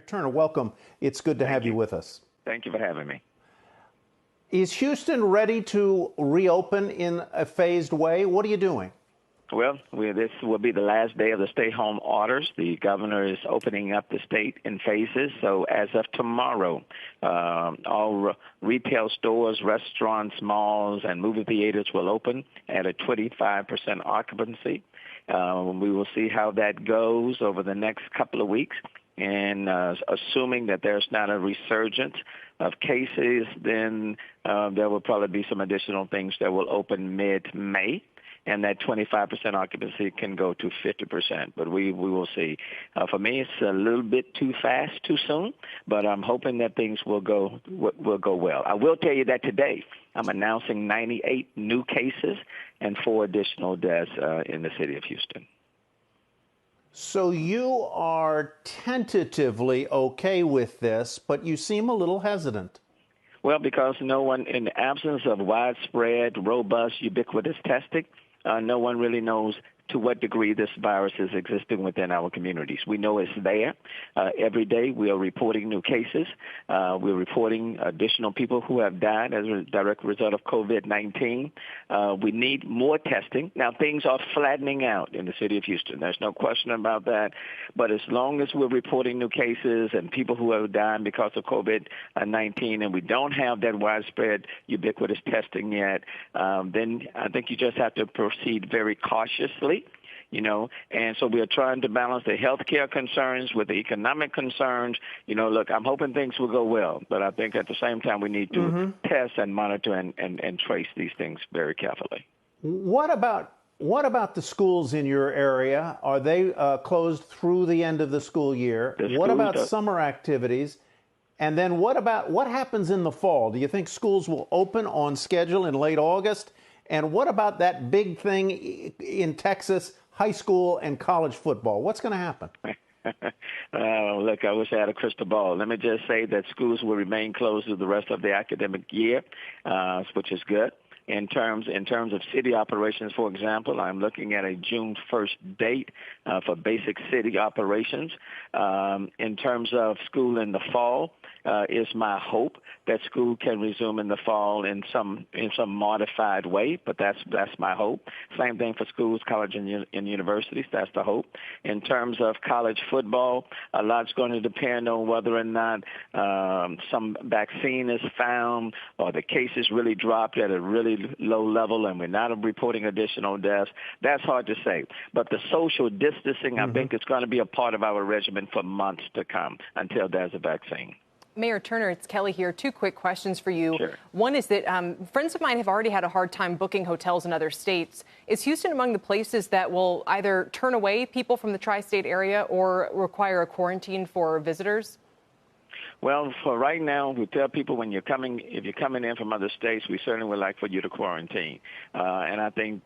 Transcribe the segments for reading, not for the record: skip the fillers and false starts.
Turner, welcome. It's good to have you with us. Thank you for having me. Is Houston ready to reopen in a phased way? What are you doing? Well, this will be the last day of the stay-home orders. The governor is opening up the state in phases. So as of tomorrow, all retail stores, restaurants, malls, and movie theaters will open at a 25% occupancy. We will see how that goes over the next couple of weeks. And assuming that there's not a resurgence of cases, then there will probably be some additional things that will open mid-May. And that 25% occupancy can go to 50%, but we will see. For me, it's a little bit too fast, too soon, but I'm hoping that things will go well. I will tell you that today I'm announcing 98 new cases and 4 additional deaths in the city of Houston. So you are tentatively okay with this, but you seem a little hesitant. Well, because no one, in the absence of widespread, robust, ubiquitous testing, no one really knows to what degree this virus is existing within our communities. We know it's there. Every day we are reporting new cases. We're reporting additional people who have died as a direct result of COVID-19. We need more testing. Now, things are flattening out in the city of Houston. There's no question about that. But as long as we're reporting new cases and people who have died because of COVID-19 and we don't have that widespread ubiquitous testing yet, then I think you just have to proceed very cautiously. And so we are trying to balance the healthcare concerns with the economic concerns. Look, I'm hoping things will go well, but I think at the same time we need to test and monitor and trace these things very carefully. What about the schools in your area? Are they closed through the end of the school year? What about summer activities? And then what happens in the fall? Do you think schools will open on schedule in late August? And what about that big thing in Texas, high school and college football? What's going to happen? Look, I wish I had a crystal ball. Let me just say that schools will remain closed through the rest of the academic year, which is good. In terms of city operations, for example, I'm looking at a June 1st date for basic city operations. In terms of school in the fall, is my hope that school can resume in the fall in some modified way, but that's my hope. Same thing for schools, college, and universities. That's the hope. In terms of college football, a lot's going to depend on whether or not some vaccine is found or the cases really dropped at a really low level and we're not reporting additional deaths. That's hard to say. But the social distancing, I think, is going to be a part of our regimen for months to come until there's a vaccine. Mayor Turner, it's Kelly here. 2 quick questions for you. Sure. One is that friends of mine have already had a hard time booking hotels in other states. Is Houston among the places that will either turn away people from the tri-state area or require a quarantine for visitors? Well, for right now, we tell people if you're coming in from other states, we certainly would like for you to quarantine. And I think,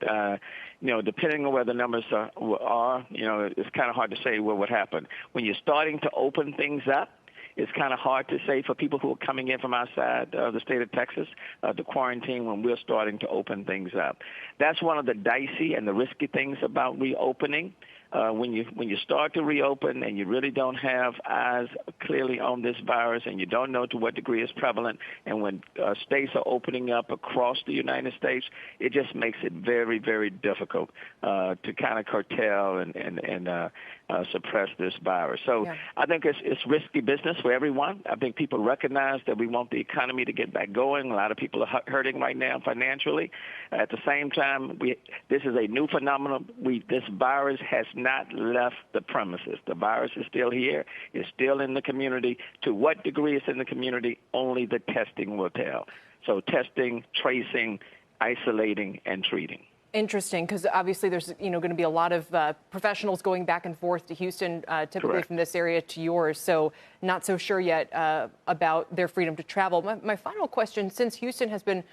depending on where the numbers are, it's kind of hard to say what would happen. When you're starting to open things up, it's kind of hard to say for people who are coming in from outside the state of Texas to quarantine when we're starting to open things up. That's one of the dicey and the risky things about reopening. When you start to reopen and you really don't have eyes clearly on this virus and you don't know to what degree it's prevalent, and when states are opening up across the United States, it just makes it very, very difficult to kind of curtail and suppress this virus. So yeah. I think it's risky business for everyone. I think people recognize that we want the economy to get back going. A lot of people are hurting right now financially. At the same time, this is a new phenomenon. This virus has not left the premises. The virus is still here. It's still in the community. To what degree it's in the community, only the testing will tell. So testing, tracing, isolating, and treating. Interesting, because obviously there's going to be a lot of professionals going back and forth to Houston, typically Correct. From this area to yours. So not so sure yet about their freedom to travel. My final question, since Houston has been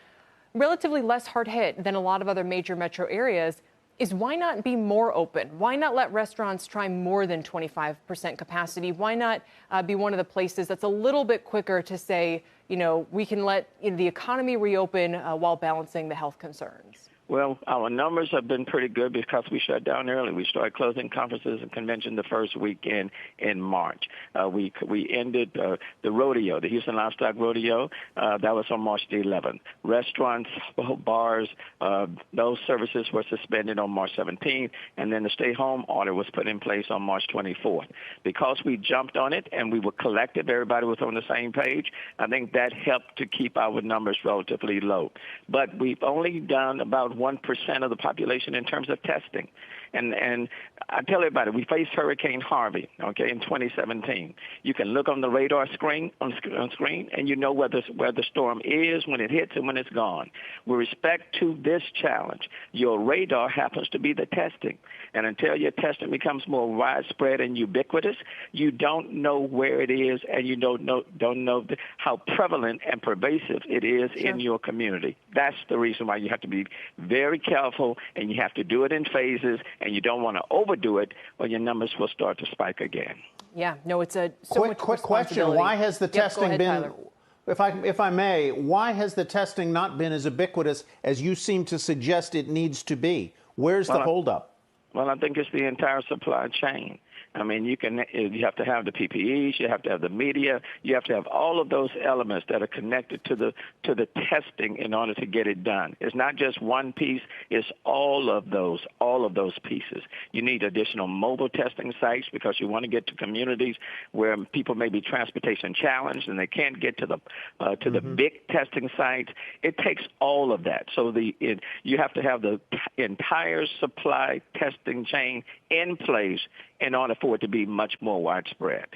relatively less hard hit than a lot of other major metro areas, is why not be more open? Why not let restaurants try more than 25% capacity? Why not be one of the places that's a little bit quicker to say, we can let the economy reopen while balancing the health concerns? Well, our numbers have been pretty good because we shut down early. We started closing conferences and convention the first weekend in March. We ended the rodeo, the Houston Livestock Rodeo. That was on March the 11th. Restaurants, bars, those services were suspended on March 17th, and then the stay-home order was put in place on March 24th. Because we jumped on it and we were collective, everybody was on the same page, I think that helped to keep our numbers relatively low. But we've only done about 1% of the population in terms of testing. And I tell everybody, we faced Hurricane Harvey, okay, in 2017. You can look on the radar screen, on screen, and you know where the storm is, when it hits, and when it's gone. With respect to this challenge, your radar happens to be the testing. And until your testing becomes more widespread and ubiquitous, you don't know where it is, and you don't know how prevalent and pervasive it is in your community. That's the reason why you have to be very careful, and you have to do it in phases, and you don't want to overdo it, or your numbers will start to spike again. Yeah, no, it's a quick question. Why has the testing been, Tyler. if I may, why has the testing not been as ubiquitous as you seem to suggest it needs to be? Where's the holdup? Well, I think it's the entire supply chain. I mean, you have to have the PPEs, you have to have the media, you have to have all of those elements that are connected to the testing in order to get it done. It's not just one piece; it's all of those pieces. You need additional mobile testing sites because you want to get to communities where people may be transportation challenged and they can't get to the big testing sites. It takes all of that. So you have to have the entire supply testing chain in place in order for it to be much more widespread.